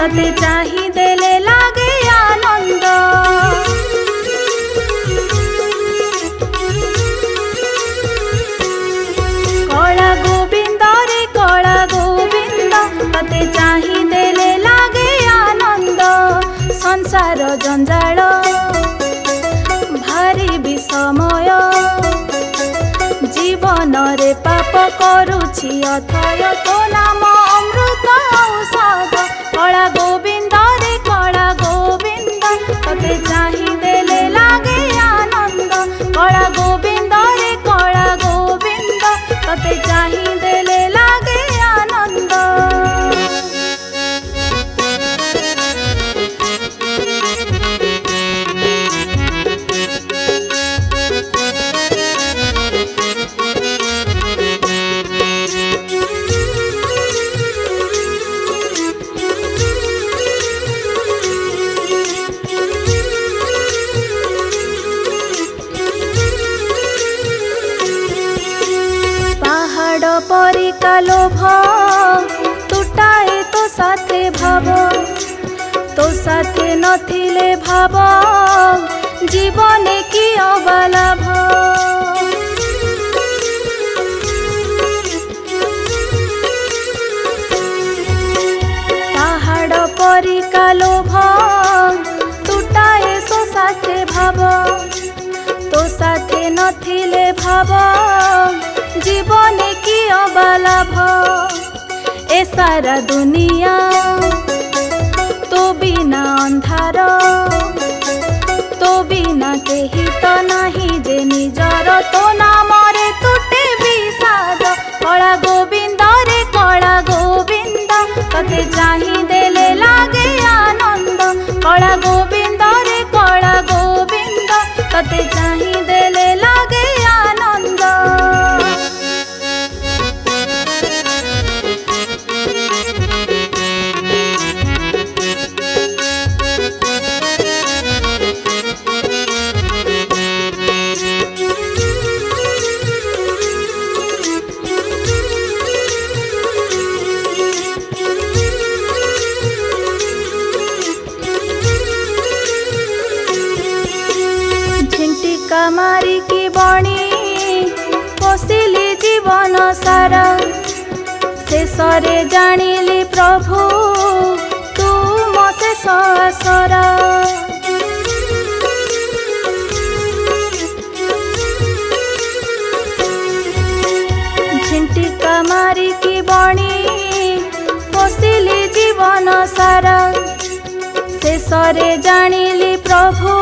तते चाही देले लागे आनंद। कला गोविंद रे कला गोविंद तते चाही देले लागे आनंद। संसार जंजाल भारी विषमय जीवन रे पाप करुछि अथय तो नाम अमृत औषध। कला गोविंद रे कला गोविंद तते चाही देले लागे आनंद। कला गोविंद रे कला गोविंद तते चाही देले लागे आनंद। परिका लोभ तुटाए तो साथे भाव, तो साथे नथिले भाव जीवने की अबलाभ। पहाड़ परिका लोभ तुटाए तो साथे भाव, तो साथे नथिले भाव जीवने की अबलाभ। ए सारा दुनिया तो बिना अंधार, तो बिना केही तो नहीं जे निजर। तो नाम रे तुटे विषाद। कला गोविंद रे कला गोविंद तते चाही देले लागे आनंद। कला गोविंद रे कला गोविंद तते चाही देले लागे आनंद। मारी की बणी पोषिली जीवन सारा, शेषरे जानिली प्रभु तुम शेष आसरा। झिंटिका मारी की बणी पोषिली जीवन सारा, शेषरे जानिली प्रभु